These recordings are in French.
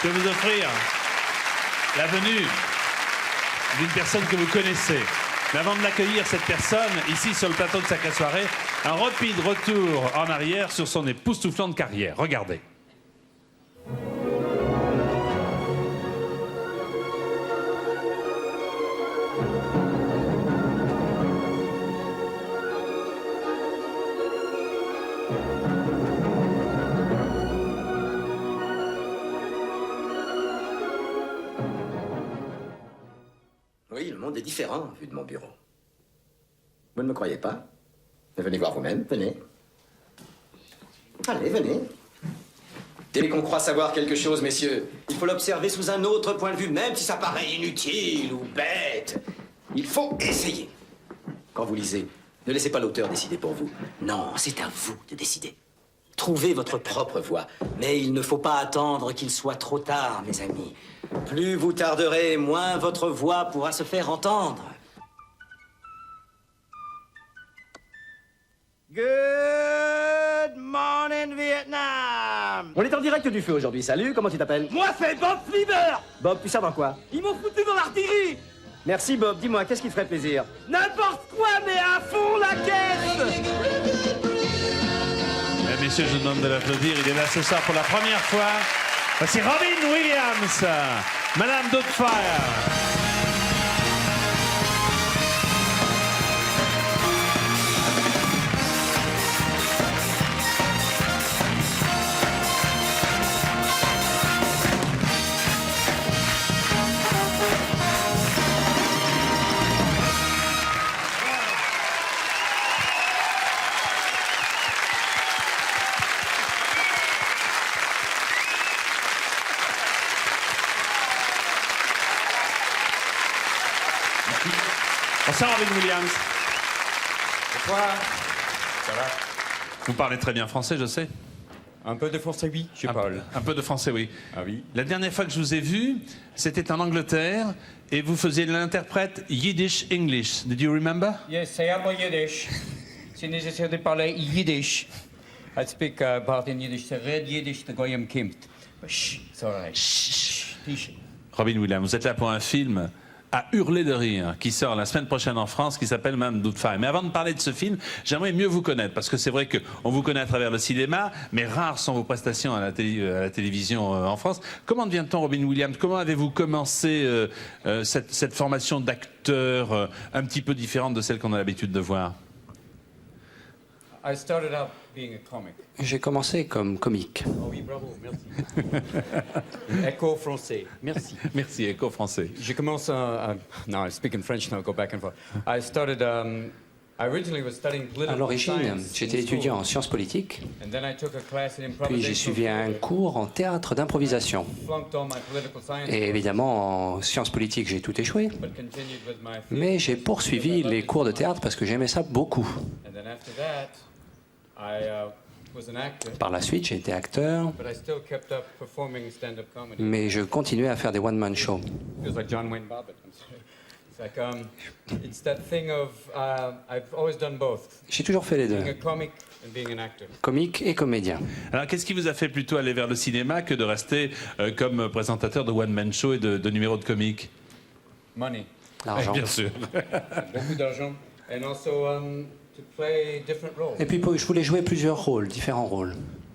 Je vais vous offrir la venue d'une personne que vous connaissez. Mais avant de l'accueillir, cette personne, ici sur le plateau de Sacrée Soirée, un rapide retour en arrière sur son époustouflante carrière. Regardez. Oui, le monde est différent, vu de mon bureau. Vous ne me croyez pas? Venez voir vous-même, venez. Allez, venez. Dès qu'on croit savoir quelque chose, messieurs, il faut l'observer sous un autre point de vue, même si ça paraît inutile ou bête. Il faut essayer. Quand vous lisez, ne laissez pas l'auteur décider pour vous. Non, c'est à vous de décider. Trouvez votre propre voie. Mais il ne faut pas attendre qu'il soit trop tard, mes amis. Plus vous tarderez, moins votre voix pourra se faire entendre. Good morning, Vietnam! On est en direct du feu aujourd'hui. Salut, comment tu t'appelles? Moi, c'est Bob Flieber. Bob, tu sers dans quoi? Ils m'ont foutu dans l'artillerie. Merci, Bob. Dis-moi, qu'est-ce qui te ferait plaisir? N'importe quoi, mais à fond la caisse. Messieurs, je vous demande de l'applaudir. Il est là ce soir pour la première fois. Voici Robin Williams, Madame Doubtfire. Bonsoir, Robin Williams. Bonsoir. Ça va? Vous parlez très bien français, je sais. Un peu de français, oui, je parle. Un peu de français, oui. Ah oui? La dernière fois que je vous ai vu, c'était en Angleterre, et vous faisiez l'interprète Yiddish English. Did you remember? Yes, I am Yiddish. C'est nécessaire de parler Yiddish. I speak part in Yiddish. C'est red Yiddish de Goyim Kimt. Shh, it's all right. Shh. Robin Williams, vous êtes là pour un film à hurler de rire, qui sort la semaine prochaine en France, qui s'appelle Madame Doubtfire. Mais avant de parler de ce film, j'aimerais mieux vous connaître, parce que c'est vrai qu'on vous connaît à travers le cinéma, mais rares sont vos prestations à la télévision en France. Comment devient-on Robin Williams? Comment avez-vous commencé cette formation d'acteur un petit peu différente de celle qu'on a l'habitude de voir? I started out being a comic. J'ai commencé comme comique. Oh oui, bravo, merci. Écho français, merci. Merci, écho français. Je commence now I speak in French now, go back and forth. I started, I originally was studying À political l'origine, science j'étais in étudiant school. en sciences politiques, And then I took a class in puis j'ai improvisation suivi un theater. cours en théâtre d'improvisation. Flunked all my political science Et courses, évidemment, en sciences politiques, j'ai tout échoué. but continued with my Mais theater j'ai because poursuivi I loved les it cours de so much. théâtre parce que j'aimais ça beaucoup. And then after that, I was an actor, Par la suite, j'ai été acteur, but I still kept up performing stand-up comedy. mais je continuais à faire des one-man shows. It was like John Wayne Bobbitt. I'm sorry. It's like it's that thing of I've always done both, J'ai toujours fait les being a deux, comic and being an actor. comique et comédien. Alors, qu'est-ce qui vous a fait plutôt aller vers le cinéma que de rester comme présentateur de one-man show et de numéros de comique? Money, L'argent. Bien sûr. beaucoup d'argent, and also to play different roles. Et puis, je voulais jouer plusieurs rôles, différents rôles.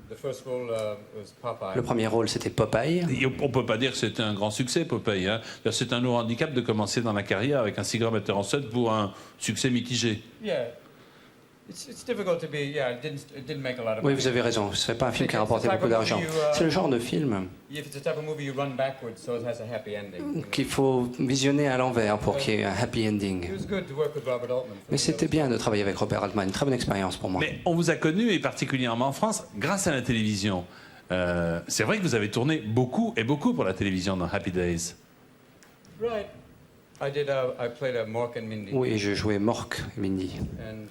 The first role was Popeye. Le premier rôle, c'était Popeye. Et on ne peut pas dire que c'était un grand succès, Popeye. Hein. C'est un lourd handicap de commencer dans la carrière avec un si grand metteur en scène pour un succès mitigé. Yeah, it's difficult to be. Yeah, it didn't make a lot of Oui, money. vous avez raison, ce n'est pas un film qui a rapporté beaucoup d'argent. C'est le genre de film If it's a type of movie, you run backwards, so it has a happy ending. You know? qu'il faut visionner à l'envers pour qu'il y ait un happy ending. It was good to work with Robert Altman. Mais c'était bien de travailler avec Robert Altman, une très bonne expérience pour moi. Mais on vous a connu, et particulièrement en France, grâce à la télévision. C'est vrai que vous avez tourné beaucoup et beaucoup pour la télévision dans Happy Days. Right. I played Mork and Mindy. Oui, je jouais Mork et Mindy. And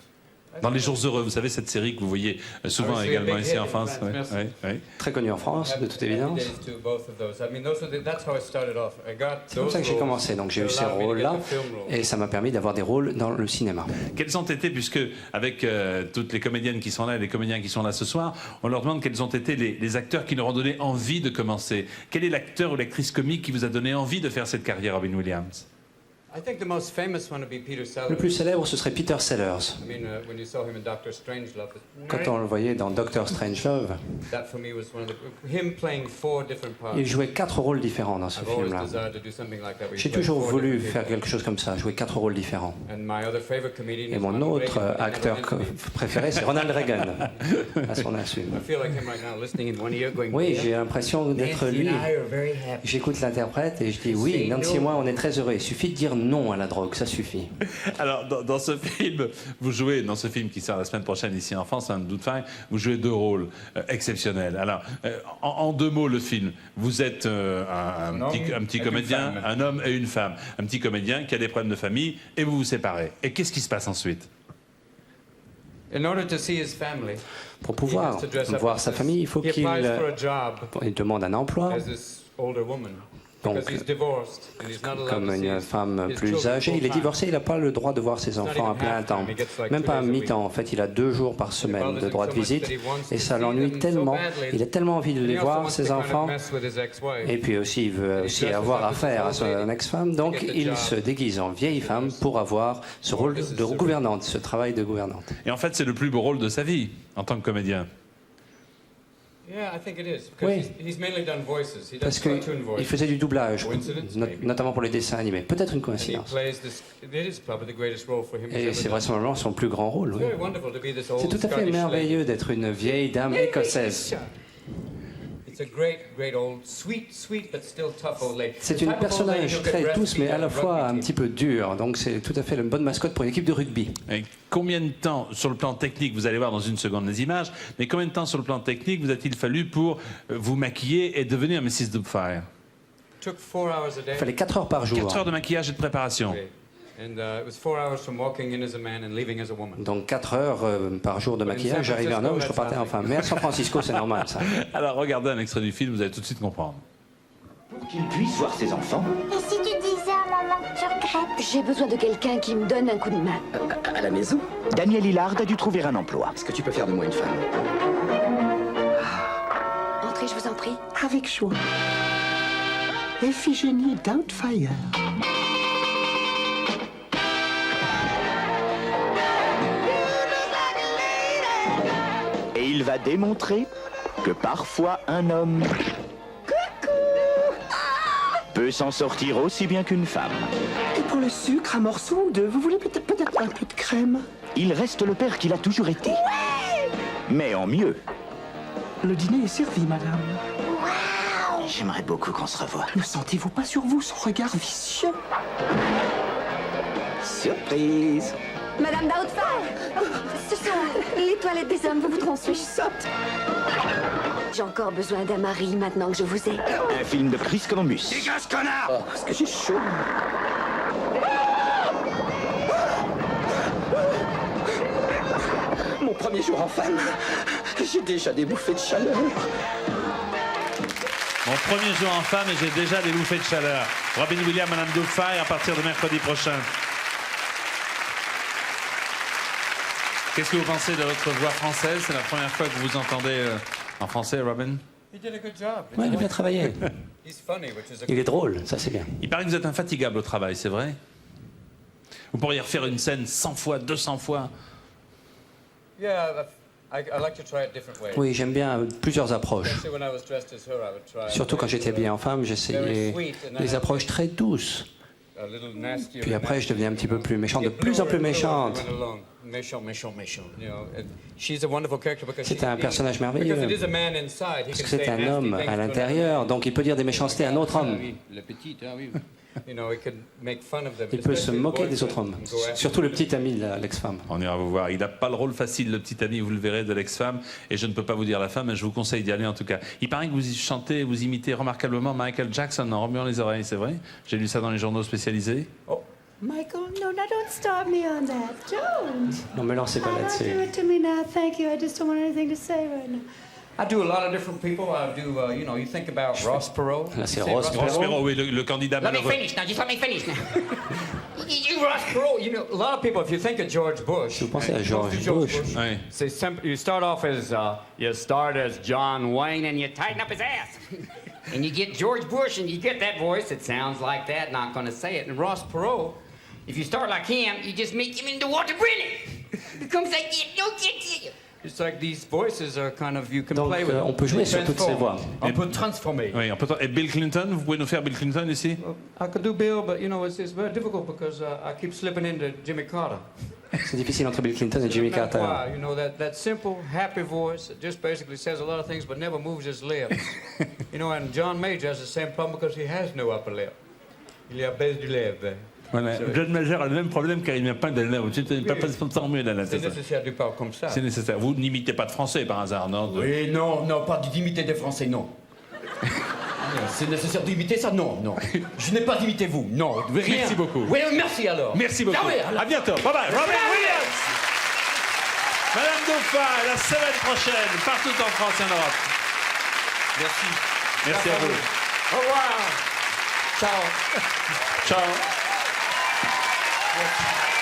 Dans Les Jours Heureux, vous savez, cette série que vous voyez souvent Ah, également c'est ici en Big France. Hit in France, Oui, merci. oui. Très connu en France, de toute évidence. C'est comme ça que j'ai commencé, donc j'ai eu ces rôles-là, et ça m'a permis d'avoir des rôles dans le cinéma. Quels ont été, puisque avec toutes les comédiennes qui sont là et les comédiens qui sont là ce soir, on leur demande quels ont été les acteurs qui leur ont donné envie de commencer. Quel est l'acteur ou l'actrice comique qui vous a donné envie de faire cette carrière, Robin Williams? Le plus célèbre, ce serait Peter Sellers. Quand on le voyait dans Doctor Strangelove, il jouait 4 rôles différents dans ce film-là. J'ai toujours voulu faire quelque chose comme ça, jouer 4 rôles différents. Et mon autre acteur préféré, c'est Ronald Reagan, à son insu. Oui, j'ai l'impression d'être lui. J'écoute l'interprète et je dis oui, Nancy et moi, on est très heureux. Il suffit de dire non à la drogue, ça suffit. Alors, dans ce film, vous jouez, dans ce film qui sort la semaine prochaine ici en France, un doute fin, vous jouez 2 rôles exceptionnels. Alors, en 2 mots, le film, vous êtes un petit comédien, un homme et une femme. Un petit comédien qui a des problèmes de famille et vous vous séparez. Et qu'est-ce qui se passe ensuite? Pour pouvoir voir sa famille, il faut qu'il demande un emploi. Donc, comme une femme plus âgée, il est divorcé, il n'a pas le droit de voir ses enfants à plein temps. Même pas à mi-temps. En fait, il a 2 jours par semaine de droit de visite. Et ça l'ennuie tellement. Il a tellement envie de les voir, ses enfants. Et puis aussi, il veut aussi avoir affaire à son ex-femme. Donc, il se déguise en vieille femme pour avoir ce rôle de gouvernante, ce travail de gouvernante. Et en fait, c'est le plus beau rôle de sa vie, en tant que comédien. Oui, parce qu'il faisait du doublage, notamment pour les dessins animés. Peut-être une coïncidence. Et c'est vraisemblablement son plus grand rôle. Oui. C'est tout à fait merveilleux d'être une vieille dame écossaise. C'est une personnage très douce, mais à la fois un petit peu dur. Donc c'est tout à fait une bonne mascotte pour une équipe de rugby. Et combien de temps, sur le plan technique, vous allez voir dans une seconde les images, mais combien de temps sur le plan technique vous a-t-il fallu pour vous maquiller et devenir Mrs. Doubtfire? Il fallait 4 heures par jour. 4 heures de maquillage et de préparation. Donc 4 heures par jour de maquillage, j'arrivais en homme, je repartais en femme. Mais à San Francisco, c'est normal ça. Alors regardez un extrait du film, vous allez tout de suite comprendre. Pour qu'il puisse voir ses enfants. Et si tu disais à maman que tu regrettes? J'ai besoin de quelqu'un qui me donne un coup de main. À la maison? Daniel Hillard a dû trouver un emploi. Est-ce que tu peux faire de moi une femme? Entrez, je vous en prie. Avec joie. Iphigénie Doubtfire. Et il va démontrer que parfois un homme peut s'en sortir aussi bien qu'une femme. Et pour le sucre, un morceau ou 2, vous voulez peut-être un peu de crème? Il reste le père qu'il a toujours été. Mais en mieux. Le dîner est servi, madame. J'aimerais beaucoup qu'on se revoie. Ne sentez-vous pas sur vous son regard vicieux? Surprise! Madame Doubtfire, ce sont les toilettes des hommes, vous voudront suivre. J'ai encore besoin d'un mari maintenant que je vous ai. Un film de Chris Columbus. Dégage, connard! Oh, est-ce que j'ai chaud? Mon premier jour en femme, j'ai déjà des bouffées de chaleur. Mon premier jour en femme et j'ai déjà des bouffées de chaleur. Robin Williams, Madame Doubtfire, à partir de mercredi prochain. Qu'est-ce que vous pensez de votre voix française? C'est la première fois que vous vous entendez en français, Robin? Oui, il a bien travaillé. Il est drôle, ça c'est bien. Il paraît que vous êtes infatigable au travail, c'est vrai? Vous pourriez refaire une scène 100 fois, 200 fois? Oui, j'aime bien plusieurs approches. Surtout quand j'étais habillé en femme, j'essayais des approches très douces. Puis après, je devenais un petit peu plus méchante, de plus en plus méchante. C'est un personnage merveilleux. Parce que c'est un homme à l'intérieur, donc il peut dire des méchancetés à un autre homme. Il peut se moquer des autres hommes, surtout le petit ami de l'ex-femme. On ira vous voir. Il n'a pas le rôle facile, le petit ami, vous le verrez, de l'ex-femme. Et je ne peux pas vous dire la femme, mais je vous conseille d'y aller en tout cas. Il paraît que vous y chantez, vous imitez remarquablement Michael Jackson en remuant les oreilles, c'est vrai? J'ai lu ça dans les journaux spécialisés. Michael, no, don't start me on that. Don't. Non, me lancez pas Don't do là-dessus. it to me now. Thank you. I just don't want anything to say right now. I do a lot of different people. I do, you know, you think about Ross Perot. Là, c'est You say Ross Ross Perot, oui, le candidat Let me malheureux. finish now. Just let me finish now. You Ross Perot. You know, a lot of people. If you think of George Bush, Si vous pensez à George George Bush, Oui. c'est simple. You start off as John Wayne, and you tighten up his ass, and you get George Bush, and you get that voice. It sounds like that. Not going to say it. And Ross Perot, if you start like him, you just make him into Walter Brennan. Becomes like It's like these voices are kind of you can donc play with. on peut jouer sur toutes ces voix. On peut transformer. Oui, et Bill Clinton, vous pouvez nous faire Bill Clinton ici? I could do Bill, but you know it's very difficult because I keep slipping into Jimmy Carter. C'est difficile entre Bill Clinton et Jimmy Carter. Why? You know that simple, happy voice that just basically says a lot of things but never moves his lips. You know, and John Major has the same problem because he has no upper lip. Il y a baisse du lèvre. Voilà. John Major a le même problème car il n'y a pas de lèvres. Tu ne peux pas tant mieux là. C'est nécessaire de parler comme ça. C'est nécessaire. Vous n'imitez pas de français par hasard, non? Oui, non, pas d'imiter des Français, non. C'est nécessaire d'imiter ça? Non. Je n'ai pas d'imiter vous, non. Rien. Merci beaucoup. Oui, merci alors. Merci beaucoup. À bientôt. Bye bye. Robin Williams. Madame Dauphin, la semaine prochaine, partout en France et en Europe. Merci. Merci à vous. Au revoir. Ciao. Ciao. Yes.